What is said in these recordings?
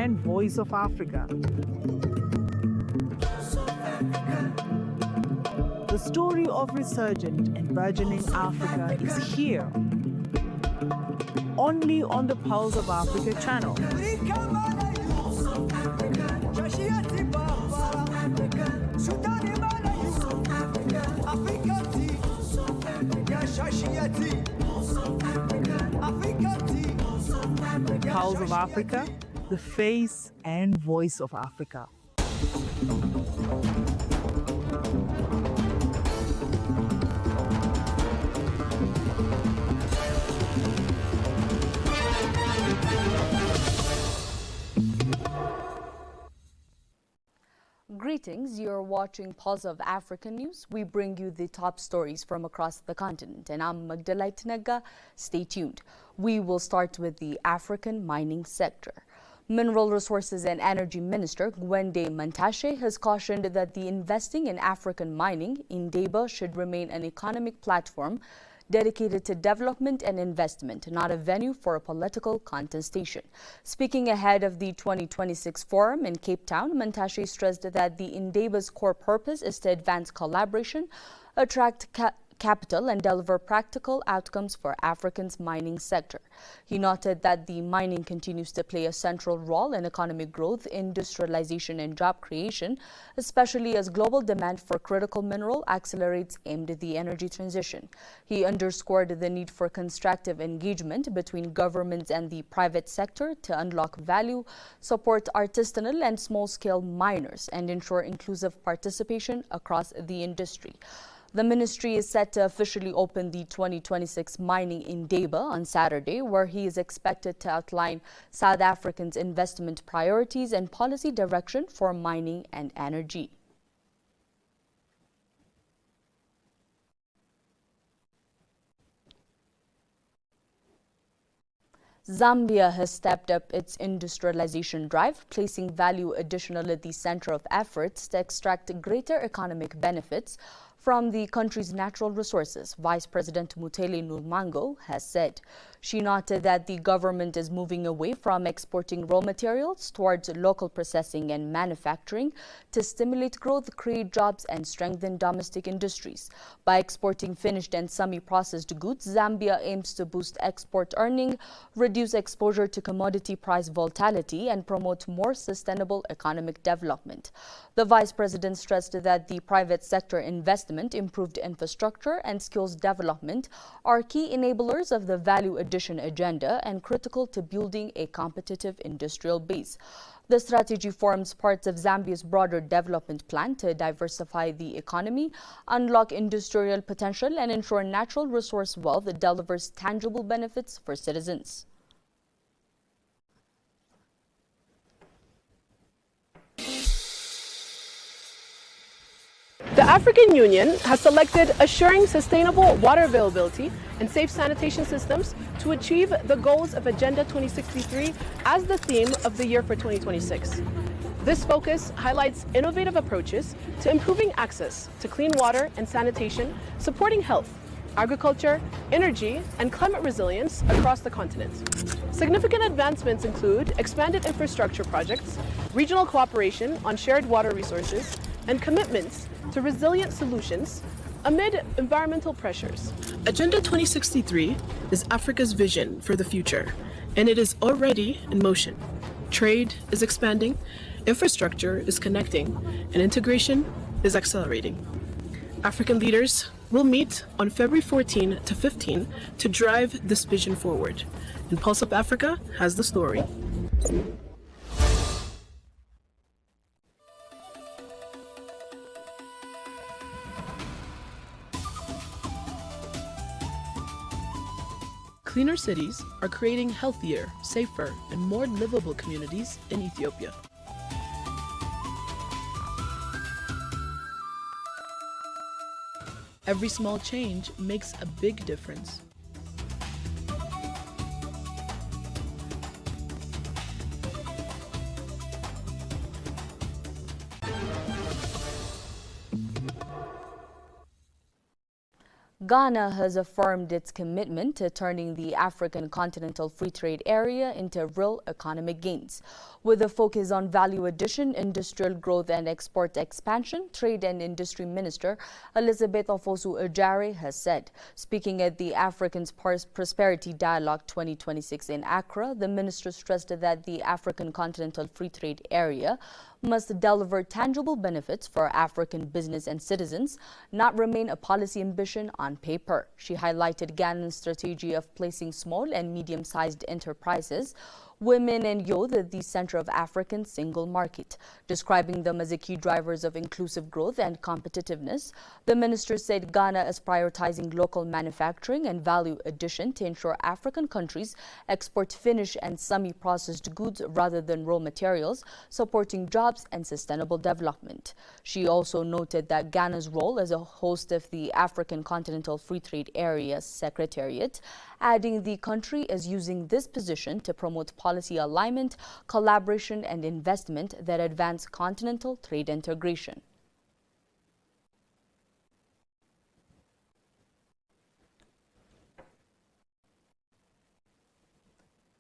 and voice of Africa. The story of resurgent and burgeoning Africa is here, only on the Pulse of Africa channel. Pulse of Africa, the face and voice of Africa. Greetings, you're watching Pulse of Africa News. We bring you the top stories from across the continent, and I'm Magdalene Tinaga. Stay tuned. We will start with the African mining sector. Mineral Resources and Energy Minister Gwende Mantashe has cautioned that the investing in African mining in AfDB should remain an economic platform dedicated to development and investment, not a venue for a political contestation. Speaking ahead of the 2026 forum in Cape Town, Mantashe stressed that the AfDB's core purpose is to advance collaboration, attract capital and deliver practical outcomes for Africa's mining sector. He noted that the mining continues to play a central role in economic growth, industrialization and job creation, especially as global demand for critical mineral accelerates aimed at the energy transition. He underscored the need for constructive engagement between governments and the private sector to unlock value, support artisanal and small-scale miners, and ensure inclusive participation across the industry. The ministry is set to officially open the 2026 mining in AfDB on Saturday, where he is expected to outline South Africa's investment priorities and policy direction for mining and energy. Zambia has stepped up its industrialization drive, placing value additional at the center of efforts to extract greater economic benefits from the country's natural resources, Vice President Mutele Nurmango has said. She noted that the government is moving away from exporting raw materials towards local processing and manufacturing to stimulate growth, create jobs, and strengthen domestic industries. By exporting finished and semi-processed goods, Zambia aims to boost export earning, reduce exposure to commodity price volatility, and promote more sustainable economic development. The Vice President stressed that the private sector investment, improved infrastructure, and skills development are key enablers of the value addition agenda and critical to building a competitive industrial base. The strategy forms part of Zambia's broader development plan to diversify the economy, unlock industrial potential, and ensure natural resource wealth that delivers tangible benefits for citizens. The African Union has selected assuring sustainable water availability and safe sanitation systems to achieve the goals of Agenda 2063 as the theme of the year for 2026. This focus highlights innovative approaches to improving access to clean water and sanitation, supporting health, agriculture, energy, and climate resilience across the continent. Significant advancements include expanded infrastructure projects, regional cooperation on shared water resources, and commitments to resilient solutions amid environmental pressures. Agenda 2063 is Africa's vision for the future, and it is already in motion. Trade is expanding, infrastructure is connecting, and integration is accelerating. African leaders will meet on February 14 to 15 to drive this vision forward. And Pulse Up Africa has the story. Cleaner cities are creating healthier, safer, and more livable communities in Ethiopia. Every small change makes a big difference. Ghana has affirmed its commitment to turning the African Continental Free Trade Area into real economic gains. With a focus on value addition, industrial growth and export expansion, Trade and Industry Minister Elizabeth Ofosu-Adjare has said. Speaking at the African Prosperity Dialogue 2026 in Accra, the minister stressed that the African Continental Free Trade Area must deliver tangible benefits for African business and citizens, not remain a policy ambition on paper. She highlighted Ghana's strategy of placing small and medium-sized enterprises, women and youth at the center of Africa's single market, describing them as the key drivers of inclusive growth and competitiveness. The minister said Ghana is prioritizing local manufacturing and value addition to ensure African countries export finished and semi-processed goods rather than raw materials, supporting jobs and sustainable development. She also noted that Ghana's role as a host of the African Continental Free Trade Area Secretariat, adding the country is using this position to promote policy alignment, collaboration and investment that advance continental trade integration.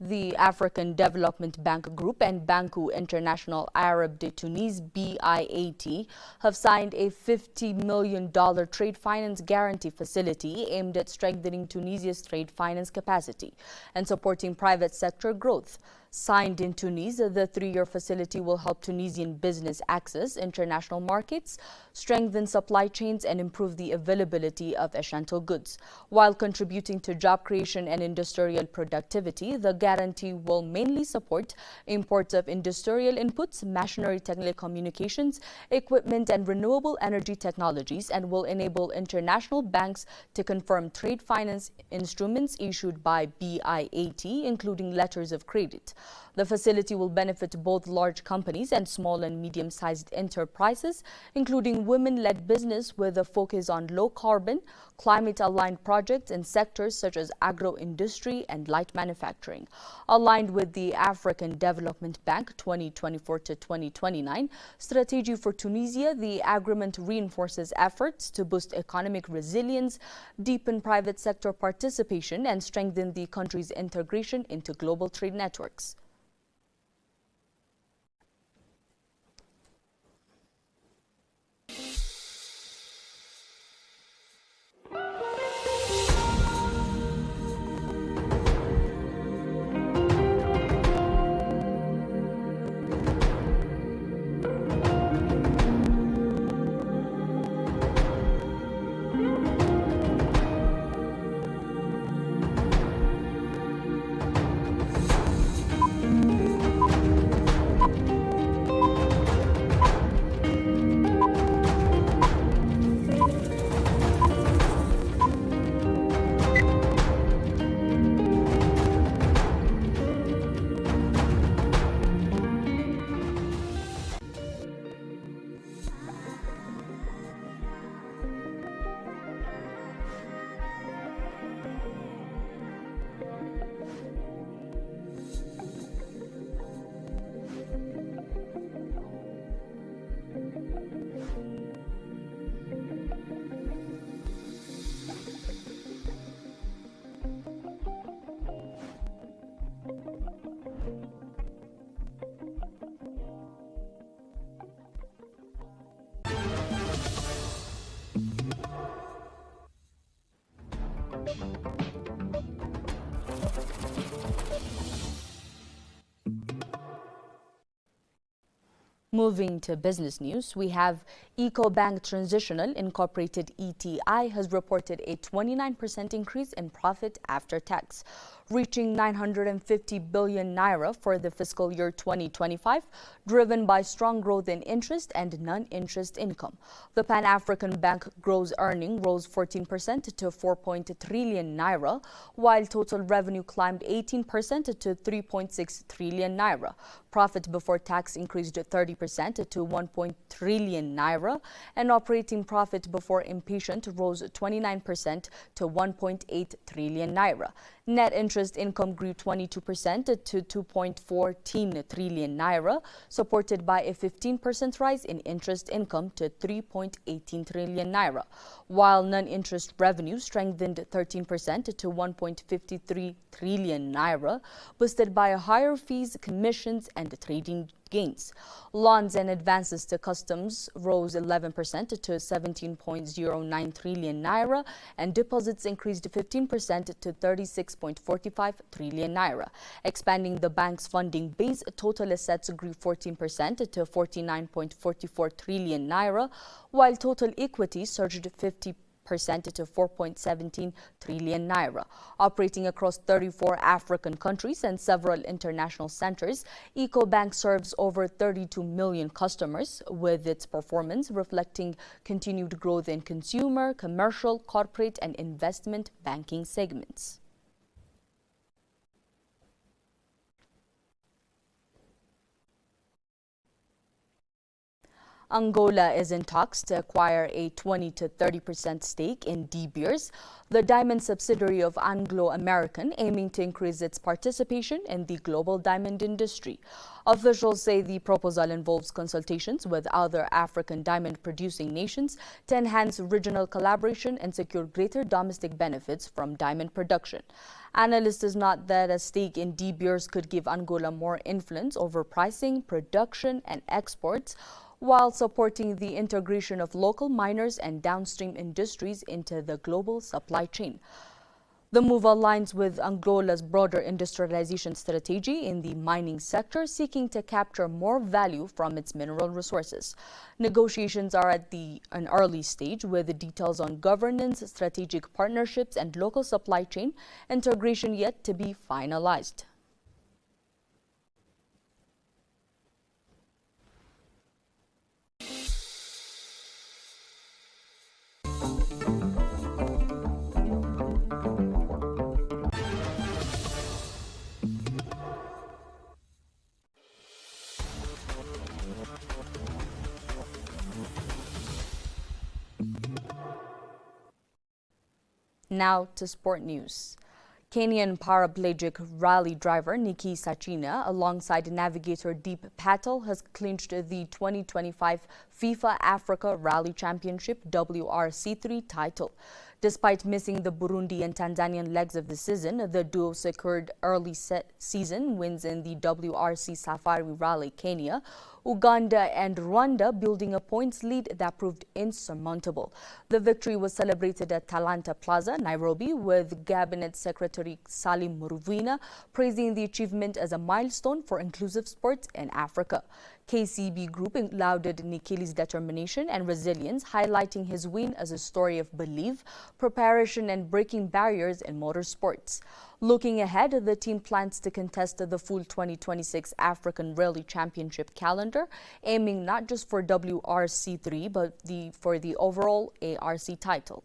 The African Development Bank Group and Banco International Arab de Tunis BIAT have signed a $50 million trade finance guarantee facility aimed at strengthening Tunisia's trade finance capacity and supporting private sector growth. Signed in Tunis, the 3-year facility will help Tunisian business access international markets, strengthen supply chains, and improve the availability of essential goods. While contributing to job creation and industrial productivity, the guarantee will mainly support imports of industrial inputs, machinery, telecommunications, equipment, and renewable energy technologies, and will enable international banks to confirm trade finance instruments issued by BIAT, including letters of credit. The facility will benefit both large companies and small and medium-sized enterprises, including women-led business with a focus on low-carbon, climate-aligned projects in sectors such as agro-industry and light manufacturing. Aligned with the African Development Bank 2024 to 2029 strategy for Tunisia, the agreement reinforces efforts to boost economic resilience, deepen private sector participation, and strengthen the country's integration into global trade networks. Moving to business news, we have EcoBank Transitional Incorporated ETI has reported a 29% increase in profit after tax, reaching 950 billion naira for the fiscal year 2025, driven by strong growth in interest and non-interest income. The Pan-African Bank gross earning rose 14% to 4.0 trillion naira, while total revenue climbed 18% to 3.6 trillion naira. Profit before tax increased 30% to 1 trillion naira, and operating profit before impatient rose 29% to 1.8 trillion naira. Net interest income grew 22% to 2.14 trillion naira, supported by a 15% rise in interest income to 3.18 trillion naira, while non-interest revenue strengthened 13% to 1.53 trillion naira, boosted by higher fees, commissions, and trading gains. Loans and advances to customs rose 11% to 17.09 trillion naira, and deposits increased 15% to 36.45 trillion naira. Expanding the bank's funding base, total assets grew 14% to 49.44 trillion naira, while total equity surged 50% to 4.17 trillion naira. Operating across 34 African countries and several international centers, EcoBank serves over 32 million customers, with its performance reflecting continued growth in consumer, commercial, corporate, and investment banking segments. Angola is in talks to acquire a 20 to 30% stake in De Beers, the diamond subsidiary of Anglo American, aiming to increase its participation in the global diamond industry. Officials say the proposal involves consultations with other African diamond-producing nations to enhance regional collaboration and secure greater domestic benefits from diamond production. Analysts note that a stake in De Beers could give Angola more influence over pricing, production, and exports, while supporting the integration of local miners and downstream industries into the global supply chain. The move aligns with Angola's broader industrialization strategy in the mining sector, seeking to capture more value from its mineral resources. Negotiations are at an early stage, with the details on governance, strategic partnerships, and local supply chain integration yet to be finalized. Now to sport news. Kenyan paraplegic rally driver Nikki Sachina, alongside navigator Deep Patel, has clinched the 2025 FIFA Africa Rally Championship WRC3 title. Despite missing the Burundi and Tanzanian legs of the season, the duo secured early season wins in the WRC Safari Rally Kenya, Uganda and Rwanda, building a points lead that proved insurmountable. The victory was celebrated at Talanta Plaza, Nairobi, with Cabinet Secretary Salim Muruvina praising the achievement as a milestone for inclusive sports in Africa. KCB Group lauded Nikili's determination and resilience, highlighting his win as a story of belief, preparation, and breaking barriers in motorsports. Looking ahead, the team plans to contest the full 2026 African Rally Championship calendar, aiming not just for WRC3 but for the overall ARC title.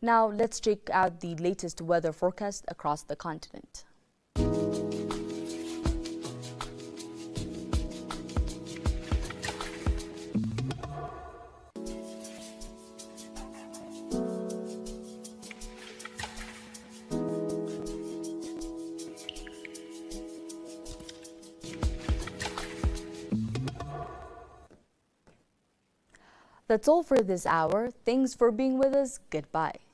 Now let's check out the latest weather forecast across the continent. That's all for this hour. Thanks for being with us. Goodbye.